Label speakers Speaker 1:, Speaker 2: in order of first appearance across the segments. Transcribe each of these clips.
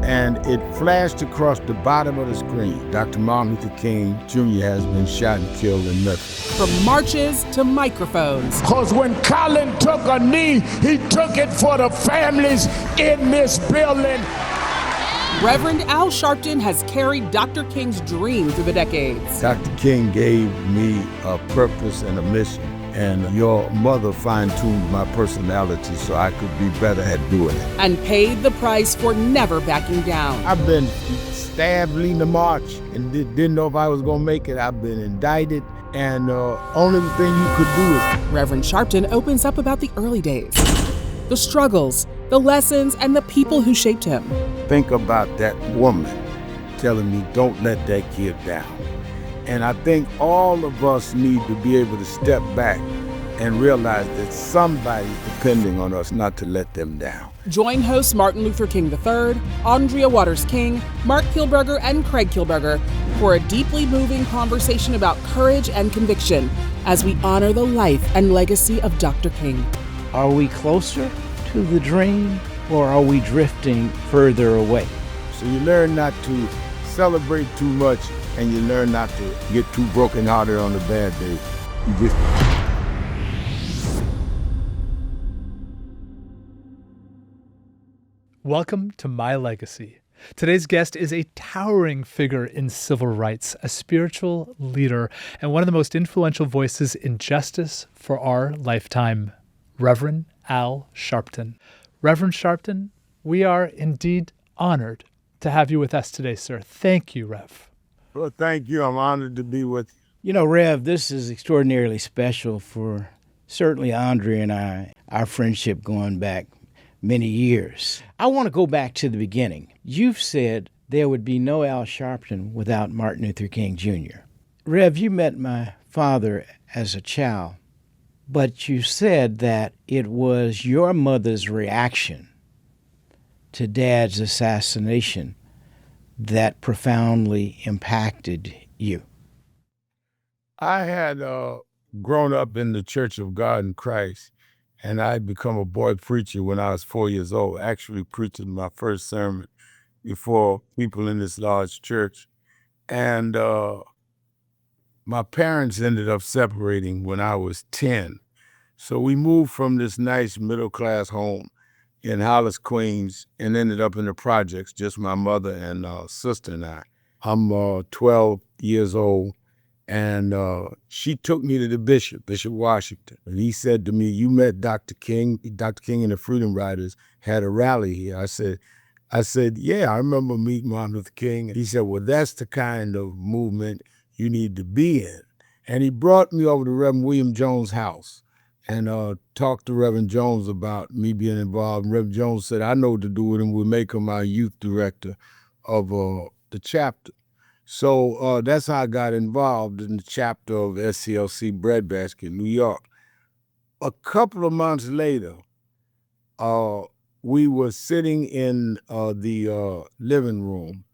Speaker 1: and it flashed across the bottom of the screen. Dr. Martin Luther King Jr. has been shot and killed in Memphis.
Speaker 2: From marches to microphones.
Speaker 3: Because when Colin took a knee, he took it for the families in this building.
Speaker 2: Reverend Al Sharpton has carried Dr. King's dream through the decades.
Speaker 1: Dr. King gave me a purpose and a mission, and your mother fine-tuned my personality so I could be better at doing it.
Speaker 2: And paid the price for never backing down.
Speaker 1: I've been stabbed leading the march and didn't know if I was going to make it. I've been indicted, and only thing you could do is...
Speaker 2: Reverend Sharpton opens up about the early days, the struggles, the lessons, and the people who shaped him.
Speaker 1: Think about that woman telling me, don't let that kid down. And I think all of us need to be able to step back and realize that somebody's depending on us not to let them down.
Speaker 2: Join hosts Martin Luther King III, Arndrea Waters King, Marc Kielburger, and Craig Kielburger for a deeply moving conversation about courage and conviction as we honor the life and legacy of Dr. King.
Speaker 4: Are we closer to the dream, or are we drifting further away?
Speaker 1: So you learn not to celebrate too much, and you learn not to get too brokenhearted on the bad day. You just...
Speaker 5: Welcome to My Legacy. Today's guest is a towering figure in civil rights, a spiritual leader, and one of the most influential voices in justice for our lifetime, Reverend Al Sharpton. Reverend Sharpton, we are indeed honored to have you with us today, sir. Thank you, Rev.
Speaker 1: Well, thank you. I'm honored to be with you.
Speaker 4: You know, Rev, this is extraordinarily special for certainly Arndrea and I, our friendship going back many years. I want to go back to the beginning. You've said there would be no Al Sharpton without Martin Luther King Jr. Rev, you met my father as a child, but you said that it was your mother's reaction to Dad's assassination that profoundly impacted you.
Speaker 1: I had grown up in the Church of God in Christ, and I had become a boy preacher when I was 4 years old, actually preaching my first sermon before people in this large church. And my parents ended up separating when I was 10. So we moved from this nice middle-class home in Hollis, Queens, and ended up in the projects, just my mother and sister and I. I'm 12 years old, and she took me to the Bishop Washington. And he said to me, you met Dr. King. Dr. King and the Freedom Riders had a rally here. I said, yeah, I remember meeting Martin Luther King. And he said, well, that's the kind of movement you need to be in. And he brought me over to Reverend William Jones' house and talked to Reverend Jones about me being involved. And Reverend Jones said, I know what to do with him. We'll make him our youth director of the chapter. So that's how I got involved in the chapter of SCLC Breadbasket in New York. A couple of months later, we were sitting in the living room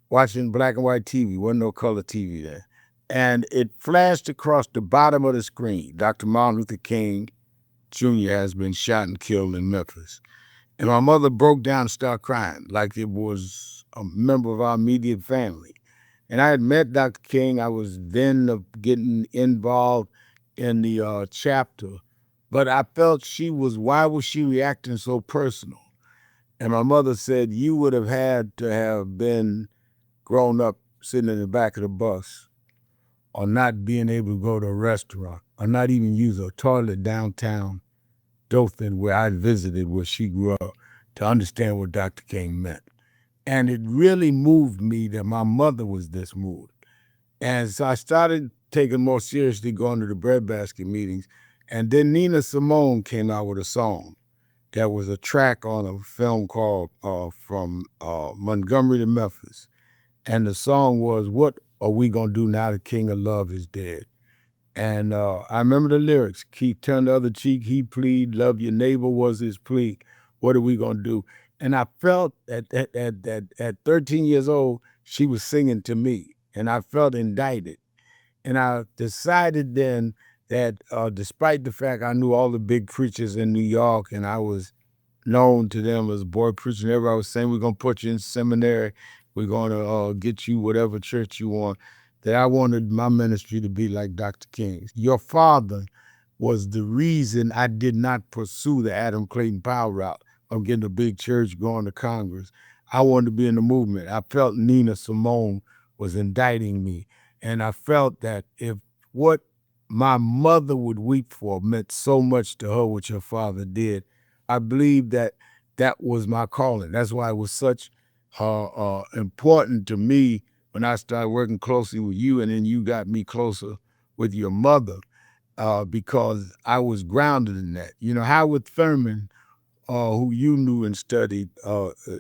Speaker 1: watching black and white TV. Wasn't no color TV then. And it flashed across the bottom of the screen. Dr. Martin Luther King Jr. has been shot and killed in Memphis. And my mother broke down and started crying like it was a member of our immediate family. And I had met Dr. King. I was then getting involved in the chapter. But I felt why was she reacting so personal? And my mother said, you would have had to have been grown up sitting in the back of the bus, or not being able to go to a restaurant, or not even use a toilet downtown Dothan where I visited, where she grew up, to understand what Dr. King meant. And it really moved me that my mother was this moved. And so I started taking more seriously going to the breadbasket meetings. And then Nina Simone came out with a song that was a track on a film called From Montgomery to Memphis. And the song was, what are we gonna do now the King of Love is dead? And I remember the lyrics, keep turn the other cheek, he plead, love your neighbor was his plea. What are we gonna do? And I felt at 13 years old, she was singing to me, and I felt indicted. And I decided then that despite the fact I knew all the big preachers in New York and I was known to them as a boy preacher. And everybody was saying, we're going to put you in seminary. We're going to get you whatever church you want. That I wanted my ministry to be like Dr. King's. Your father was the reason I did not pursue the Adam Clayton Powell route of getting a big church, going to Congress. I wanted to be in the movement. I felt Nina Simone was indicting me. And I felt that if what my mother would weep for meant so much to her, what your father did, I believe that that was my calling. That's why it was such important to me when I started working closely with you, and then you got me closer with your mother, because I was grounded in that. You know, Howard Thurman, who you knew and studied,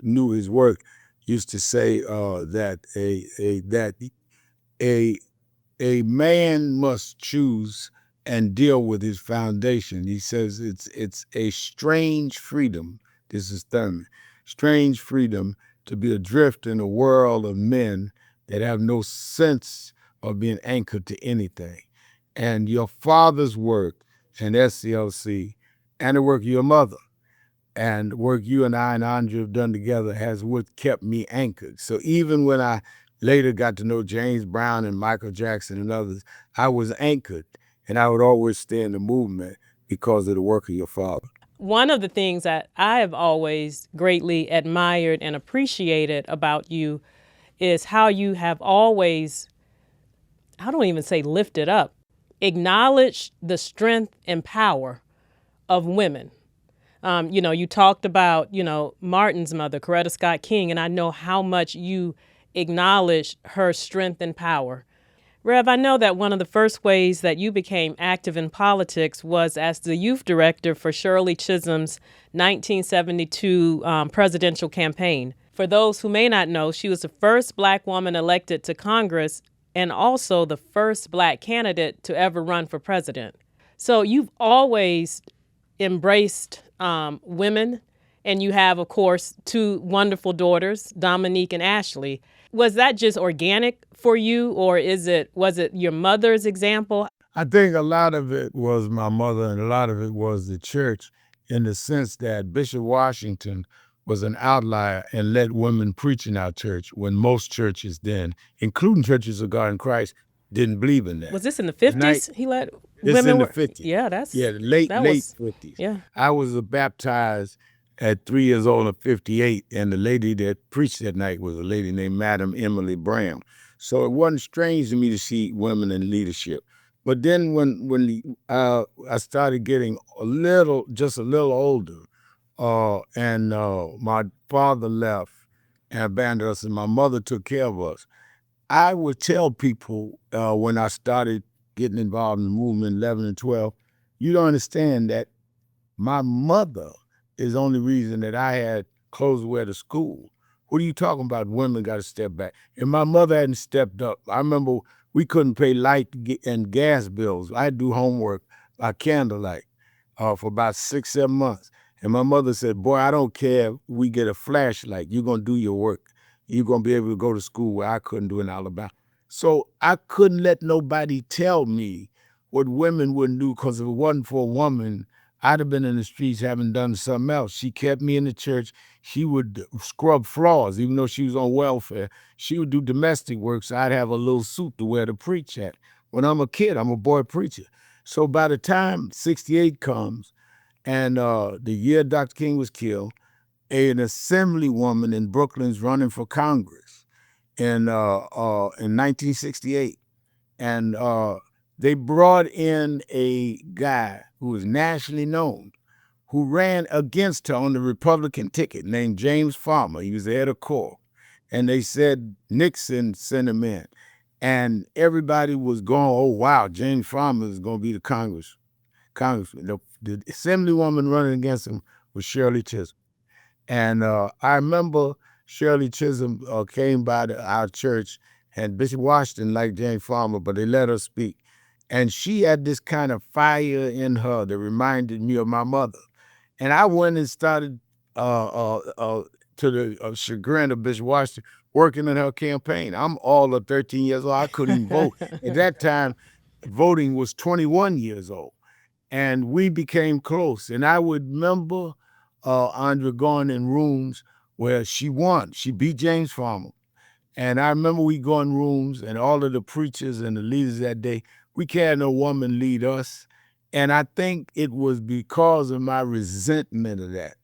Speaker 1: knew his work, used to say that a man must choose and deal with his foundation. He says it's a strange freedom. This is Thurman. Strange freedom to be adrift in a world of men that have no sense of being anchored to anything. And your father's work and SCLC and the work of your mother and work you and I and Arndrea have done together has what kept me anchored. So even when I later got to know James Brown and Michael Jackson and others, I was anchored, and I would always stay in the movement because of the work of your father.
Speaker 6: One of the things that I have always greatly admired and appreciated about you is how you have always, I don't even say lifted up, acknowledged the strength and power of women. You talked about, Martin's mother, Coretta Scott King, and I know how much you acknowledged her strength and power. Rev, I know that one of the first ways that you became active in politics was as the youth director for Shirley Chisholm's 1972 presidential campaign. For those who may not know, she was the first Black woman elected to Congress and also the first Black candidate to ever run for president. So you've always embraced women, and you have, of course, two wonderful daughters, Dominique and Ashley. Was that just organic for you, or was it your mother's example?
Speaker 1: I think a lot of it was my mother, and a lot of it was the church, in the sense that Bishop Washington was an outlier and let women preach in our church when most churches then, including Churches of God in Christ, didn't believe in that.
Speaker 6: Was this in the 50s? He let
Speaker 1: It's
Speaker 6: women
Speaker 1: in the
Speaker 6: work?
Speaker 1: 50s.
Speaker 6: Yeah, that's
Speaker 1: late 50s.
Speaker 6: Yeah.
Speaker 1: I was baptized at 3 years old in 58, and the lady that preached that night was a lady named Madam Emily Brown. So it wasn't strange to me to see women in leadership. But then when I started getting just a little older, and my father left and abandoned us, and my mother took care of us, I would tell people when I started getting involved in the movement, 11 and 12, you don't understand that my mother is the only reason that I had clothes to wear to school. What are you talking about? Women got to step back. And my mother hadn't stepped up. I remember we couldn't pay light and gas bills. I'd do homework by candlelight for about 6, 7 months. And my mother said, boy, I don't care if we get a flashlight. You're going to do your work. You're going to be able to go to school where I couldn't do in Alabama. So I couldn't let nobody tell me what women wouldn't do, because if it wasn't for a woman, I'd have been in the streets having done something else. She kept me in the church. She would scrub floors, even though she was on welfare. She would do domestic work, so I'd have a little suit to wear to preach at. When I'm a kid, I'm a boy preacher. So by the time 68 comes, and the year Dr. King was killed, an assemblywoman in Brooklyn's running for Congress in 1968. And they brought in a guy who was nationally known, who ran against her on the Republican ticket, named James Farmer. He was the head of CORE. And they said Nixon sent him in. And everybody was going, oh, wow, James Farmer is going to be the congressman. The assemblywoman running against him was Shirley Chisholm. And I remember Shirley Chisholm came by our church, and Bishop Washington liked James Farmer, but they let her speak. And she had this kind of fire in her that reminded me of my mother. And I went and started, to the chagrin of Bishop Washington, working in her campaign. I'm all of 13 years old. I couldn't even vote. At that time, voting was 21 years old. And we became close. And I would remember Andrea going in rooms where she won. She beat James Farmer. And I remember we go in rooms and all of the preachers and the leaders that day, we can't have no woman lead us. And I think it was because of my resentment of that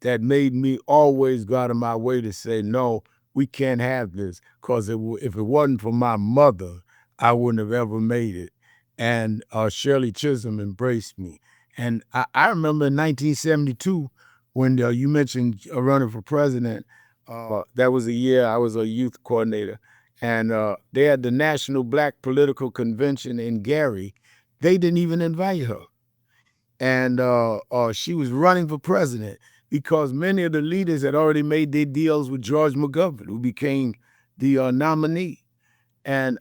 Speaker 1: that made me always go out of my way to say, no, we can't have this. Because if it wasn't for my mother, I wouldn't have ever made it. And Shirley Chisholm embraced me. And I remember in 1972, when you mentioned running for president, that was a year I was a youth coordinator. And they had the National Black Political Convention in Gary. They didn't even invite her. And she was running for president because many of the leaders had already made their deals with George McGovern, who became the nominee. And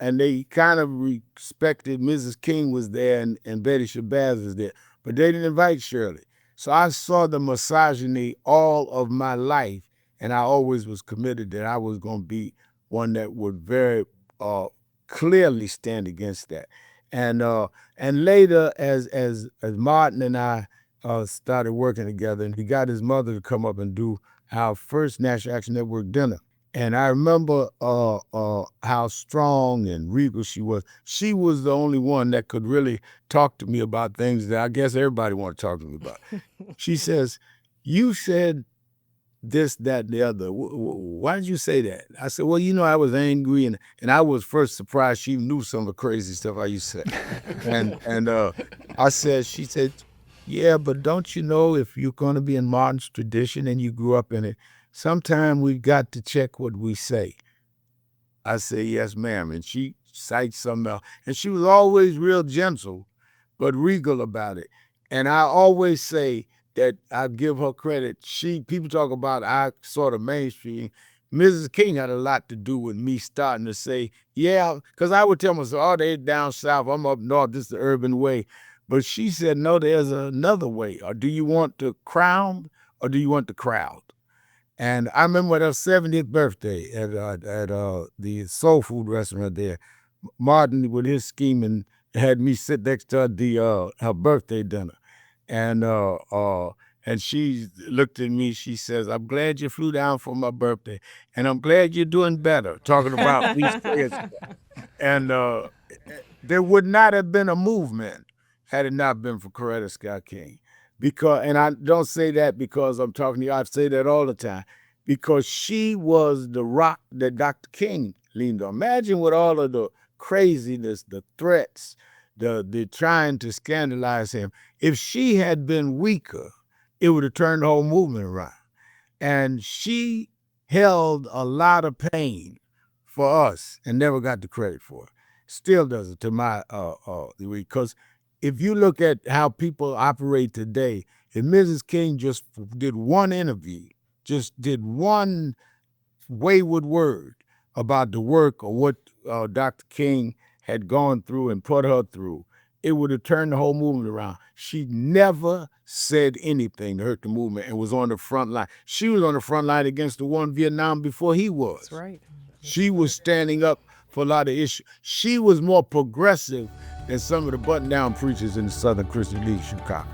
Speaker 1: they kind of respected Mrs. King was there and Betty Shabazz was there, but they didn't invite Shirley. So I saw the misogyny all of my life, and I always was committed that I was going to be one that would very clearly stand against that. And later, as Martin and I started working together, and he got his mother to come up and do our first National Action Network dinner. And I remember how strong and regal she was. She was the only one that could really talk to me about things that I guess everybody wanted to talk to me about. She says, you said this, that, and the other. Why did you say that? I said, well, I was angry, and I was first surprised she knew some of the crazy stuff I used to say. She said, yeah, but don't you know if you're going to be in Martin's tradition and you grew up in it, sometimes we've got to check what we say. I say, yes, ma'am. And she cites something else. And she was always real gentle, but regal about it. And I always say that I give her credit. People talk about I sort of mainstream. Mrs. King had a lot to do with me starting to say, yeah, because I would tell myself, oh, they're down south, I'm up north, this is the urban way. But she said, no, there's another way. Or do you want the crown or do you want the crowd? And I remember at her 70th birthday at the soul food restaurant there, Martin, with his scheming, had me sit next to her her birthday dinner. And she looked at me, she says, I'm glad you flew down for my birthday. And I'm glad you're doing better, talking about me. And there would not have been a movement had it not been for Coretta Scott King. And I don't say that because I'm talking to you, I say that all the time, because she was the rock that Dr. King leaned on. Imagine with all of the craziness, the threats, the trying to scandalize him. If she had been weaker, it would have turned the whole movement around. And she held a lot of pain for us and never got the credit for it. Still doesn't, to my degree, because if you look at how people operate today, if Mrs. King just did one interview, just did one wayward word about the work or what Dr. King had gone through and put her through, it would have turned the whole movement around. She never said anything to hurt the movement and was on the front line. She was on the front line against the war in Vietnam before he was.
Speaker 6: That's right.
Speaker 1: She was standing up for a lot of issues. She was more progressive than some of the button-down preachers in the Southern Christian League, Chicago.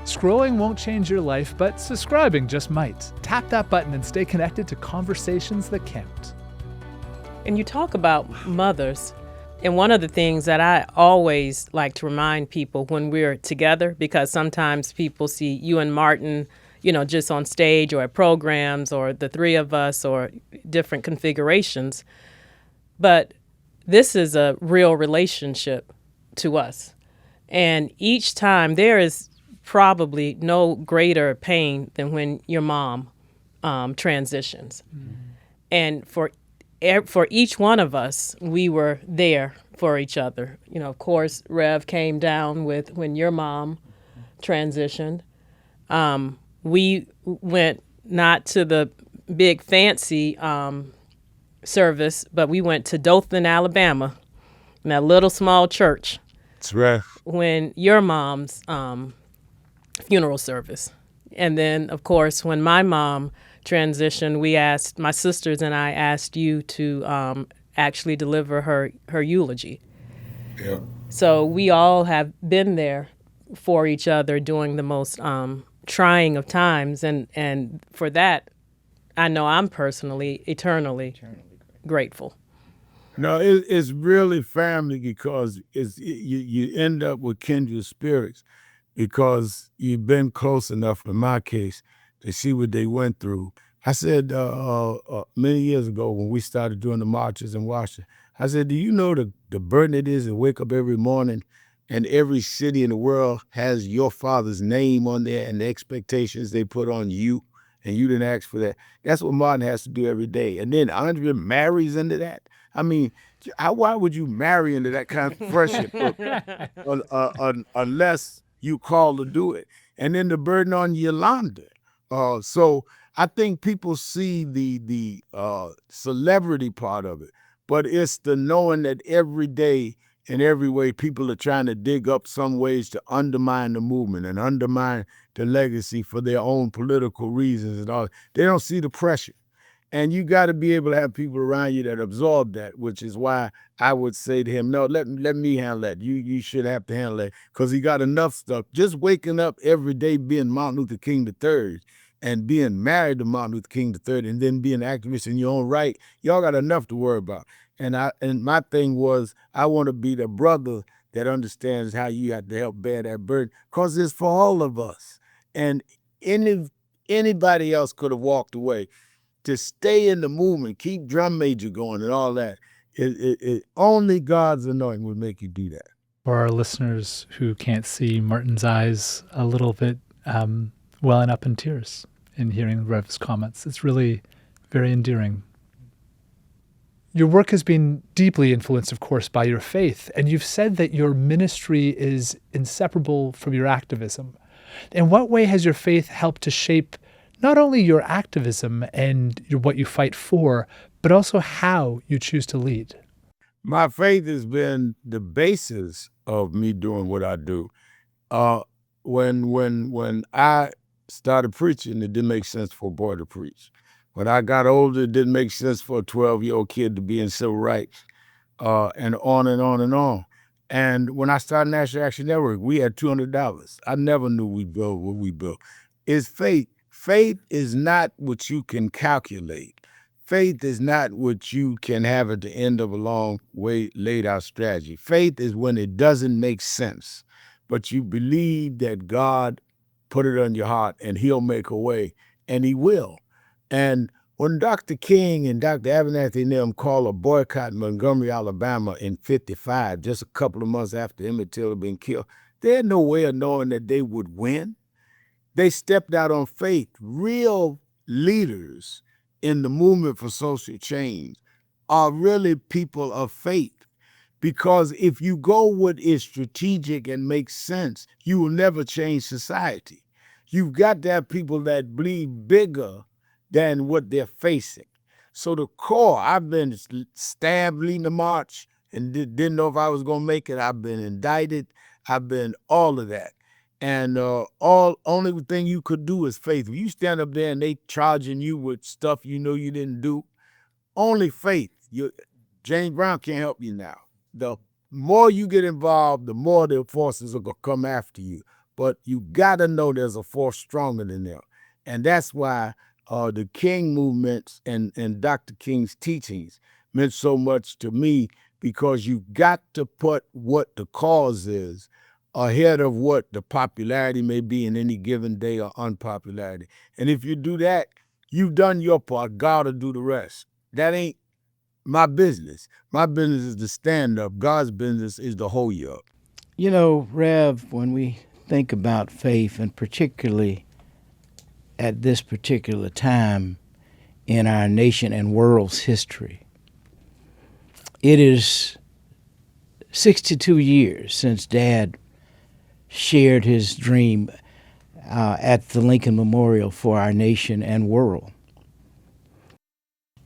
Speaker 5: Scrolling won't change your life, but subscribing just might. Tap that button and stay connected to conversations that count.
Speaker 6: And you talk about mothers. And one of the things that I always like to remind people when we're together, because sometimes people see you and Martin, just on stage or at programs, or the three of us, or different configurations. But this is a real relationship to us. And each time there is probably no greater pain than when your mom transitions. Mm-hmm. And for each one of us, we were there for each other. Of course, Rev came down with when your mom transitioned. We went not to the big fancy service, but we went to Dothan, Alabama, in that little small church.
Speaker 1: That's right.
Speaker 6: When your mom's funeral service. And then, of course, when my mom transitioned, my sisters and I asked you to actually deliver her eulogy. Yeah. So we all have been there for each other during the most trying of times, and for that, I know I'm personally eternally grateful.
Speaker 1: No, it's really family because you end up with kindred spirits because you've been close enough, in my case, to see what they went through. I said many years ago when we started doing the marches in Washington, I said, do you know the burden it is to wake up every morning and every city in the world has your father's name on there and the expectations they put on you, and you didn't ask for that. That's what Martin has to do every day. And then Andrea marries into that. I mean, why would you marry into that kind of pressure unless you call to do it? And then the burden on Yolanda. So I think people see the celebrity part of it, but it's the knowing that every day in every way people are trying to dig up some ways to undermine the movement and undermine the legacy for their own political reasons and all. They don't see the pressure. And you got to be able to have people around you that absorb that, which is why I would say to him, no, let me handle that. You should have to handle that because he got enough stuff. Just waking up every day being Martin Luther King III and being married to Martin Luther King III and then being an activist in your own right, y'all got enough to worry about. And my thing was I want to be the brother that understands how you have to help bear that burden because it's for all of us. And anybody else could have walked away. To stay in the movement, keep drum major going and all that, only God's anointing would make you do that.
Speaker 5: For our listeners who can't see, Martin's eyes a little bit welling up in tears in hearing Rev's comments. It's really very endearing. Your work has been deeply influenced, of course, by your faith, and you've said that your ministry is inseparable from your activism. In what way has your faith helped to shape not only your activism and what you fight for, but also how you choose to lead?
Speaker 1: My faith has been the basis of me doing what I do. When I started preaching, it didn't make sense for a boy to preach. When I got older, it didn't make sense for a 12-year-old kid to be in civil rights, and on and on and on. And when I started National Action Network, we had $200. I never knew we'd build what we built. It's faith. Faith is not what you can calculate. Faith is not what you can have at the end of a long way laid out strategy. Faith is when it doesn't make sense, but you believe that God put it on your heart and he'll make a way, and he will. And when Dr. King and Dr. Abernathy and them called a boycott in Montgomery, Alabama in '55, just a couple of months after Emmett Till had been killed, they had no way of knowing that they would win. They stepped out on faith. Real leaders in the movement for social change are really people of faith. Because if you go what is strategic and makes sense, you will never change society. You've got to have people that believe bigger than what they're facing. So the core, I've been stabbed leading the march and didn't know if I was going to make it. I've been indicted. I've been all of that. And only thing you could do is faith. When you stand up there and they charging you with stuff you know you didn't do, only faith. James Brown can't help you now. The more you get involved, the more the forces are going to come after you. But you got to know there's a force stronger than them. And that's why the King movements and Dr. King's teachings meant so much to me, because you got to put what the cause is ahead of what the popularity may be in any given day or unpopularity. And if you do that, you've done your part. God will do the rest. That ain't my business. My business is to stand up. God's business is to hold you up.
Speaker 4: You know, Rev, when we think about faith, and particularly at this particular time in our nation and world's history, it is 62 years since Dad shared his dream at the Lincoln Memorial for our nation and world.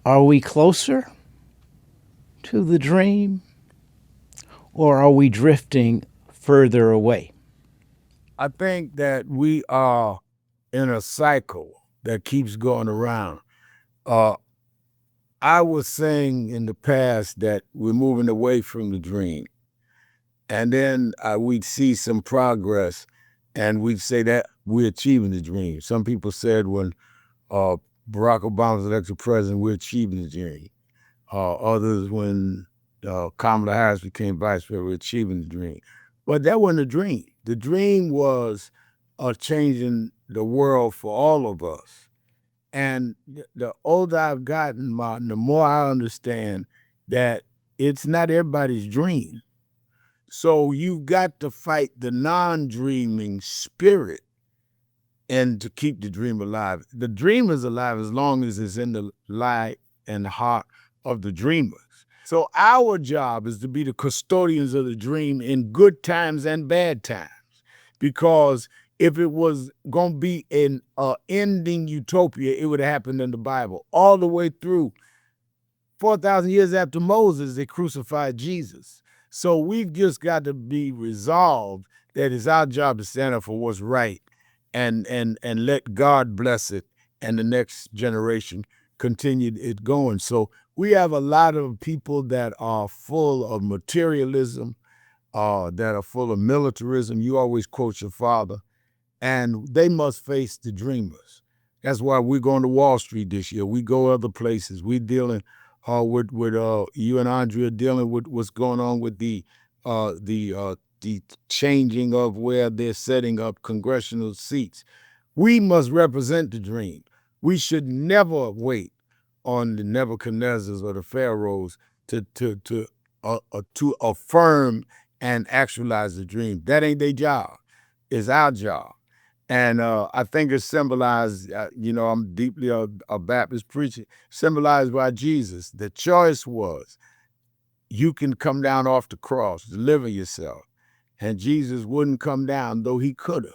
Speaker 4: Are we closer to the dream, or are we drifting further away?
Speaker 1: I think that we are in a cycle that keeps going around. I was saying in the past that we're moving away from the dream. And then we'd see some progress, and we'd say that we're achieving the dream. Some people said when Barack Obama was elected president, we're achieving the dream. Others, when Kamala Harris became vice president, we're achieving the dream. But that wasn't a dream. The dream was changing the world for all of us. And the older I've gotten, Martin, the more I understand that it's not everybody's dream. So you've got to fight the non-dreaming spirit and to keep the dream alive. The dream is alive as long as it's in the life and heart of the dreamers. So our job is to be the custodians of the dream in good times and bad times. Because if it was going to be an ending utopia, it would have happened in the Bible. All the way through 4,000 years after Moses, they crucified Jesus. So we've just got to be resolved that it's our job to stand up for what's right and let God bless it and the next generation continue it going. So we have a lot of people that are full of materialism, that are full of militarism. You always quote your father. And they must face the dreamers. That's why we're going to Wall Street this year. We go other places. We're dealing with you and Arndrea dealing with what's going on with the changing of where they're setting up congressional seats. We must represent the dream. We should never wait on the Nebuchadnezzars or the pharaohs to affirm and actualize the dream. That ain't their job. It's our job. And I think it's symbolized, I'm deeply a Baptist preacher, symbolized by Jesus. The choice was, you can come down off the cross, deliver yourself. And Jesus wouldn't come down, though he could have.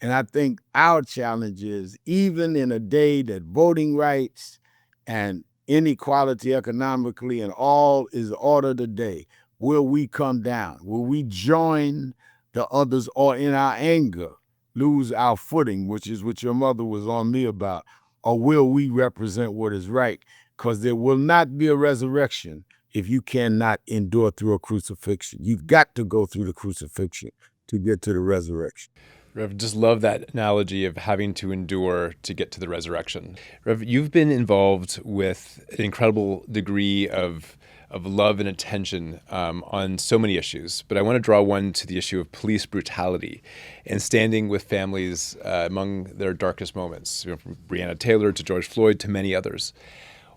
Speaker 1: And I think our challenge is, even in a day that voting rights and inequality economically and all is ordered today, will we come down? Will we join the others, or in our anger lose our footing, which is what your mother was on me about? Or will we represent what is right? Because there will not be a resurrection if you cannot endure through a crucifixion. You've got to go through the crucifixion to get to the resurrection.
Speaker 7: Rev, just love that analogy of having to endure to get to the resurrection. Rev, you've been involved with an incredible degree of love and attention on so many issues, but I want to draw one to the issue of police brutality and standing with families among their darkest moments, from Breonna Taylor to George Floyd to many others.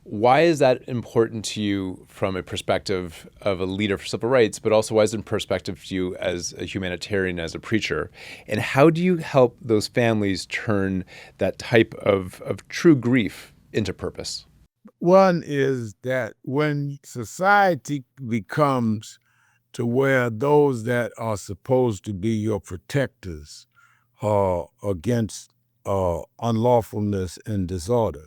Speaker 7: Why is that important to you from a perspective of a leader for civil rights, but also why is it in perspective to you as a humanitarian, as a preacher? And how do you help those families turn that type of true grief into purpose?
Speaker 1: One is that when society becomes to where those that are supposed to be your protectors against unlawfulness and disorder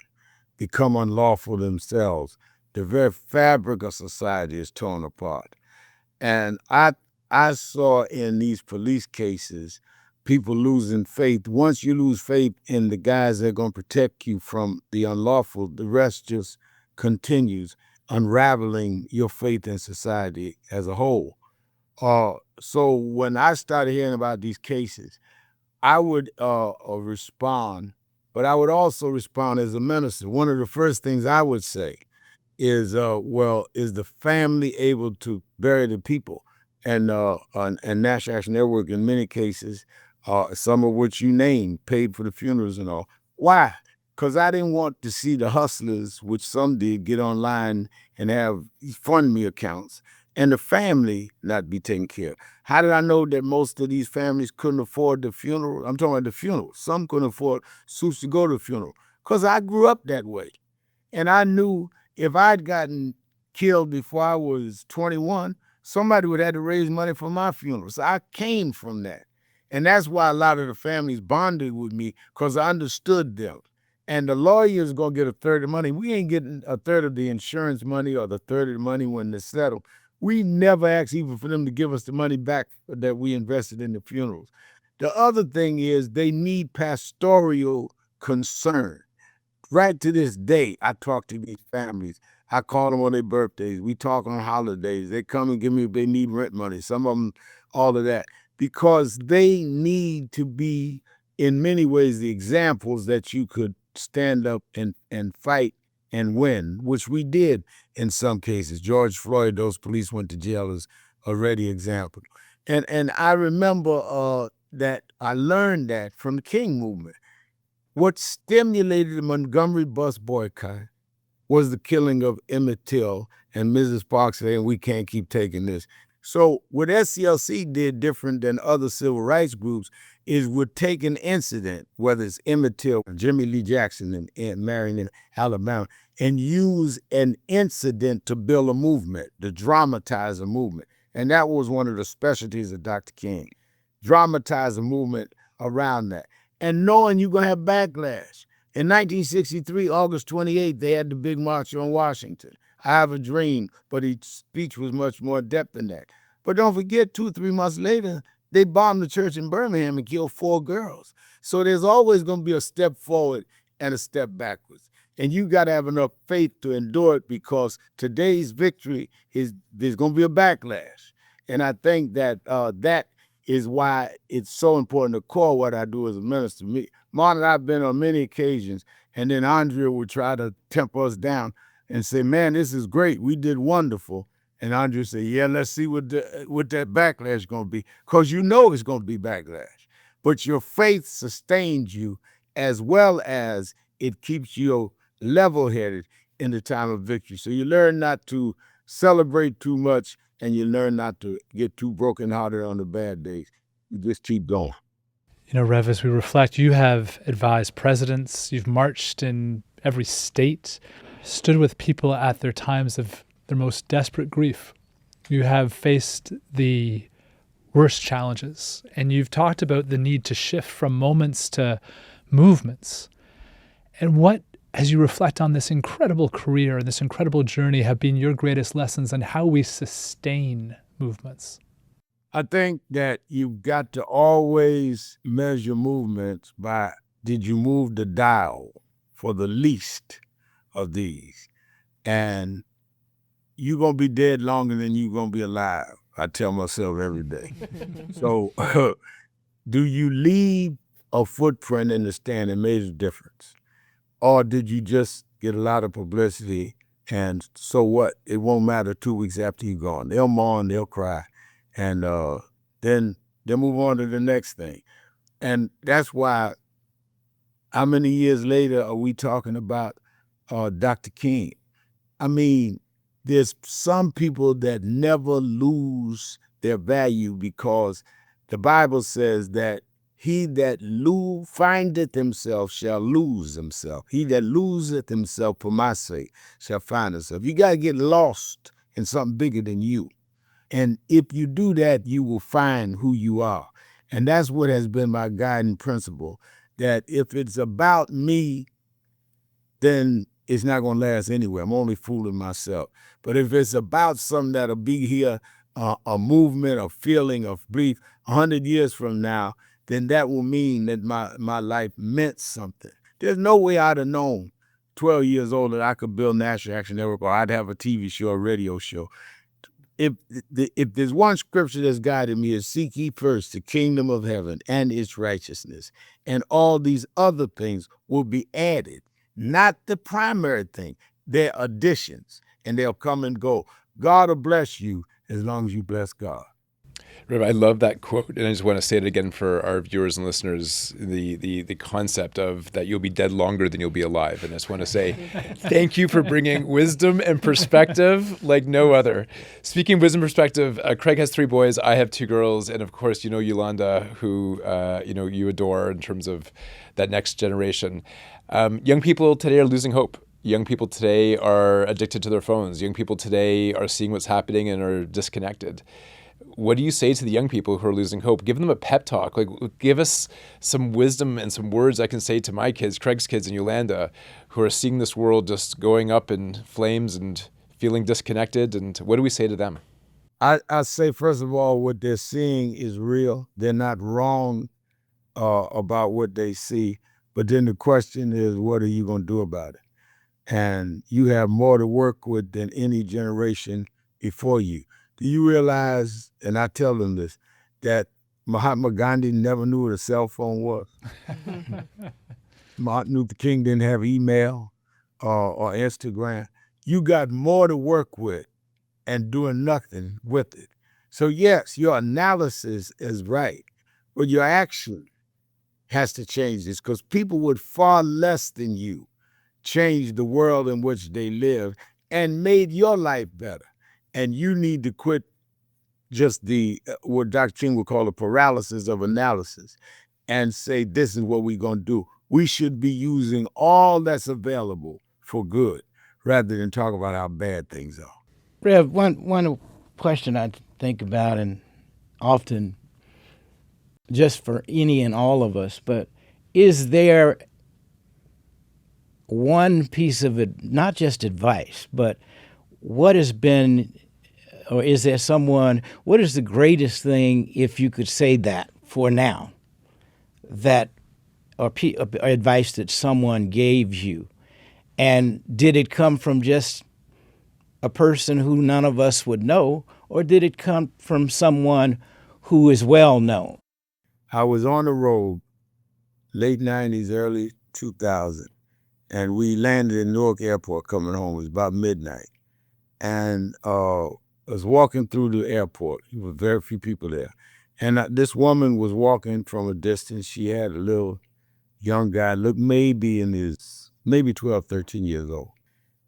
Speaker 1: become unlawful themselves, the very fabric of society is torn apart. And I saw in these police cases people losing faith. Once you lose faith in the guys that are going to protect you from the unlawful, the rest just continues, unraveling your faith in society as a whole. So when I started hearing about these cases, I would respond, but I would also respond as a minister. One of the first things I would say is, is the family able to bury the people? And National Action Network, in many cases, some of which you named, paid for the funerals and all. Why? Because I didn't want to see the hustlers, which some did, get online and have FundMe accounts, and the family not be taken care of. How did I know that most of these families couldn't afford the funeral? I'm talking about the funeral. Some couldn't afford suits to go to the funeral. Because I grew up that way. And I knew if I'd gotten killed before I was 21, somebody would have to raise money for my funeral. So I came from that. And that's why a lot of the families bonded with me, because I understood them. And the lawyer's going to get a third of the money. We ain't getting a third of the insurance money or the third of the money when they settle. We never asked even for them to give us the money back that we invested in the funerals. The other thing is they need pastoral concern. Right to this day, I talk to these families. I call them on their birthdays. We talk on holidays. They come and give me if they need rent money. Some of them, all of that. Because they need to be in many ways, the examples that you could stand up and fight and win, which we did in some cases. George Floyd, those police went to jail, is already example. And I remember that I learned that from the King movement. What stimulated the Montgomery bus boycott was the killing of Emmett Till, and Mrs. Parks saying, we can't keep taking this. So what SCLC did different than other civil rights groups is would take an incident, whether it's Emmett Till, Jimmy Lee Jackson in Marion, Alabama, and use an incident to build a movement, to dramatize a movement. And that was one of the specialties of Dr. King. Dramatize a movement around that. And knowing you're going to have backlash. In 1963, August 28th, they had the big march on Washington. I have a dream, but his speech was much more depth than that. But don't forget, 2 or 3 months later, they bombed the church in Birmingham and killed 4 girls. So there's always going to be a step forward and a step backwards. And you got to have enough faith to endure it, because today's victory there's going to be a backlash. And I think that that is why it's so important to call what I do as a minister. Mark and I have been on many occasions, and then Arndrea would try to temper us down and say, man, this is great. We did wonderful. And Arndrea said, yeah, let's see what that backlash is going to be, because you know it's going to be backlash. But your faith sustains you, as well as it keeps you level-headed in the time of victory. So you learn not to celebrate too much, and you learn not to get too brokenhearted on the bad days. You just keep going.
Speaker 5: You know, Rev, as we reflect, you have advised presidents, you've marched in every state, stood with people at their times of their most desperate grief. You have faced the worst challenges, and you've talked about the need to shift from moments to movements. And what, as you reflect on this incredible career and this incredible journey, have been your greatest lessons on how we sustain movements?
Speaker 1: I think that you've got to always measure movements by, did you move the dial for the least of these? And you're going to be dead longer than you're going to be alive. I tell myself every day. So do you leave a footprint in the stand that made a difference? Or did you just get a lot of publicity, and so what? It won't matter 2 weeks after you're gone. They'll mourn, they'll cry, and then they'll move on to the next thing. And that's why, how many years later are we talking about Dr. King? I mean, there's some people that never lose their value, because the Bible says that he that findeth himself shall lose himself. He that loseth himself for my sake shall find himself. You got to get lost in something bigger than you. And if you do that, you will find who you are. And that's what has been my guiding principle, that if it's about me, then it's not going to last anywhere. I'm only fooling myself. But if it's about something that'll be here, a movement, a feeling of grief, 100 years from now, then that will mean that my life meant something. There's no way I'd have known 12 years old that I could build National Action Network, or I'd have a TV show, a radio show. If there's one scripture that's guided me, is seek ye first the kingdom of heaven and its righteousness, and all these other things will be added. Not the primary thing. They're additions, and they'll come and go. God will bless you as long as you bless God.
Speaker 7: Rev, I love that quote, and I just want to say it again for our viewers and listeners, the concept of that you'll be dead longer than you'll be alive. And I just want to say thank you for bringing wisdom and perspective like no other. Speaking of wisdom and perspective, Craig has 3 boys, I have 2 girls, and of course, you know Yolanda, who you adore in terms of that next generation. Young people today are losing hope. Young people today are addicted to their phones. Young people today are seeing what's happening and are disconnected. What do you say to the young people who are losing hope? Give them a pep talk. Like, give us some wisdom and some words I can say to my kids, Craig's kids and Yolanda, who are seeing this world just going up in flames and feeling disconnected. And what do we say to them?
Speaker 1: I say, first of all, what they're seeing is real. They're not wrong about what they see. But then the question is, what are you going to do about it? And you have more to work with than any generation before you. Do you realize, and I tell them this, that Mahatma Gandhi never knew what a cell phone was. Martin Luther King didn't have email or Instagram. You got more to work with and doing nothing with it. So yes, your analysis is right, but your action has to change this, because people with far less than you changed the world in which they live and made your life better. And you need to quit just the what Dr. King would call the paralysis of analysis and say, this is what we're going to do. We should be using all that's available for good rather than talk about how bad things are.
Speaker 4: Rev, one question I think about, and often just for any and all of us, but is there one piece of it, not just advice, but what has been, or is there someone, what is the greatest thing, if you could say that for now, that, or advice that someone gave you? And did it come from just a person who none of us would know, or did it come from someone who is well known?
Speaker 1: I was on the road, late 90s, early 2000, and we landed in Newark Airport coming home. It was about midnight. And I was walking through the airport. There were very few people there. And this woman was walking from a distance. She had a little young guy, looked maybe 12, 13 years old.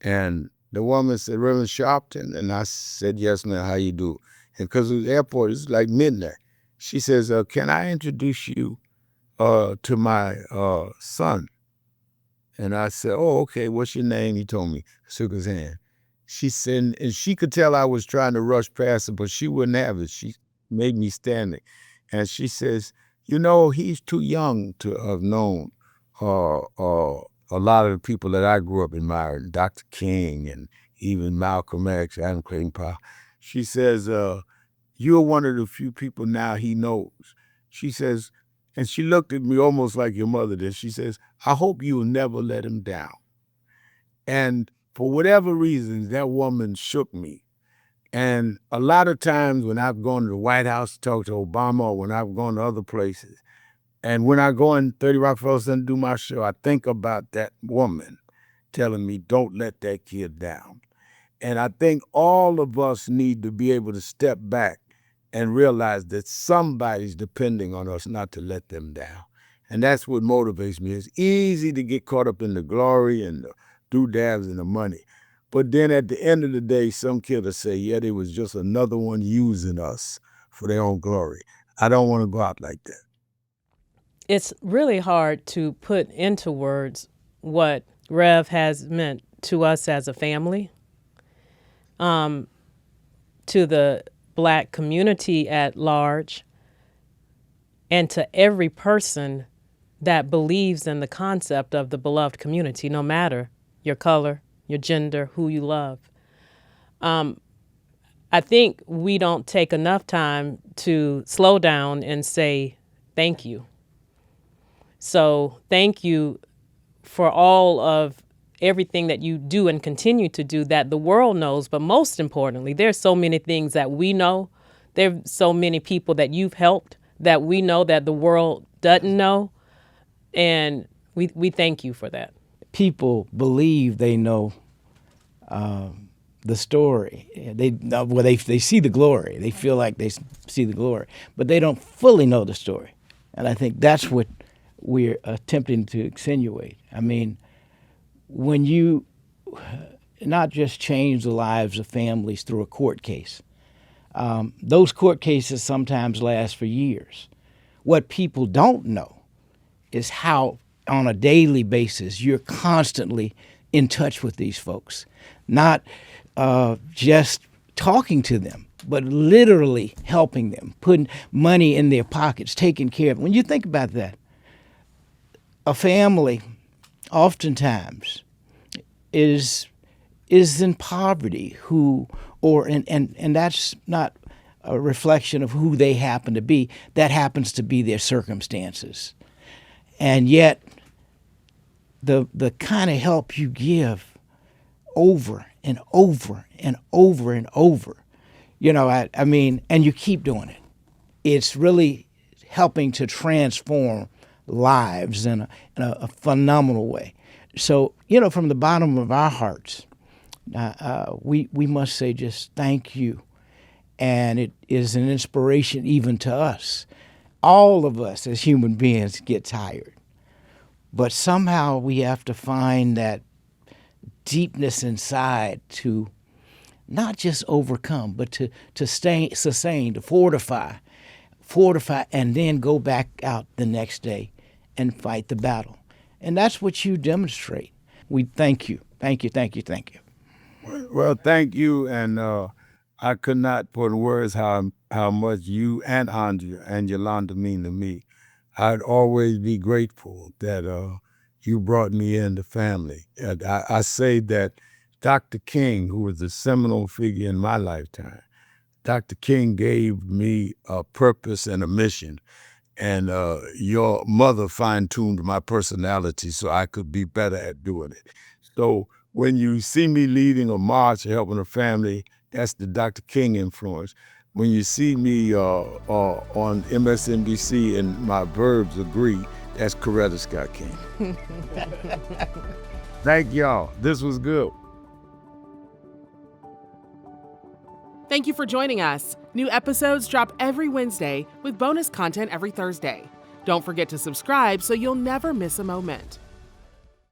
Speaker 1: And the woman said, Reverend Sharpton? And I said, yes, ma'am, how you do? And because it was the airport, it was like midnight. She says, can I introduce you to my son? And I said, oh, okay, what's your name? He told me, shook his hand. She said, and she could tell I was trying to rush past her, but she wouldn't have it. She made me standing. And she says, you know, he's too young to have known a lot of the people that I grew up admiring, Dr. King and even Malcolm X, Adam Clayton Powell. She says, you're one of the few people now he knows. She says, and she looked at me almost like your mother did. She says, I hope you'll never let him down. And for whatever reason, that woman shook me. And a lot of times when I've gone to the White House to talk to Obama, or when I've gone to other places, and when I go in 30 Rockefeller Center to do my show, I think about that woman telling me, don't let that kid down. And I think all of us need to be able to step back and realize that somebody's depending on us not to let them down. And that's what motivates me. It's easy to get caught up in the glory and the doodads and the money. But then at the end of the day, some kid will say, yeah, there was just another one using us for their own glory. I don't want to go out like that.
Speaker 6: It's really hard to put into words what Rev has meant to us as a family, to the Black community at large, and to every person that believes in the concept of the beloved community, no matter your color, your gender, who you love. I think we don't take enough time to slow down and say thank you. So thank you for all of everything that you do and continue to do that the world knows. But most importantly, there's so many things that we know. There's so many people that you've helped that we know that the world doesn't know. And we thank you for that.
Speaker 4: People believe they know the story. They see the glory. They feel like they see the glory, but they don't fully know the story. And I think that's what we're attempting to insinuate. I mean, when you not just change the lives of families through a court case, those court cases sometimes last for years. What people don't know is how, on a daily basis, you're constantly in touch with these folks, not just talking to them, but literally helping them, putting money in their pockets, taking care of them. When you think about that, a family oftentimes is in poverty, and that's not a reflection of who they happen to be. That happens to be their circumstances. And yet, the kind of help you give over and over and over and over, I mean, and you keep doing it. It's really helping to transform lives in a phenomenal way. So, from the bottom of our hearts, we must say just thank you. And it is an inspiration even to us. All of us as human beings get tired. But somehow we have to find that deepness inside to not just overcome, but to stay sustain, to fortify, and then go back out the next day and fight the battle. And that's what you demonstrate. We thank you. Thank you, thank you, thank you.
Speaker 1: Well, thank you, and I could not put in words how much you and Arndrea and Yolanda mean to me. I'd always be grateful that you brought me in the family. And I say that Dr. King, who was a seminal figure in my lifetime, Dr. King gave me a purpose and a mission. And your mother fine-tuned my personality so I could be better at doing it. So when you see me leading a march, helping a family, that's the Dr. King influence. When you see me on MSNBC and my verbs agree, that's Coretta Scott King. Thank y'all. This was good.
Speaker 2: Thank you for joining us. New episodes drop every Wednesday with bonus content every Thursday. Don't forget to subscribe so you'll never miss a moment.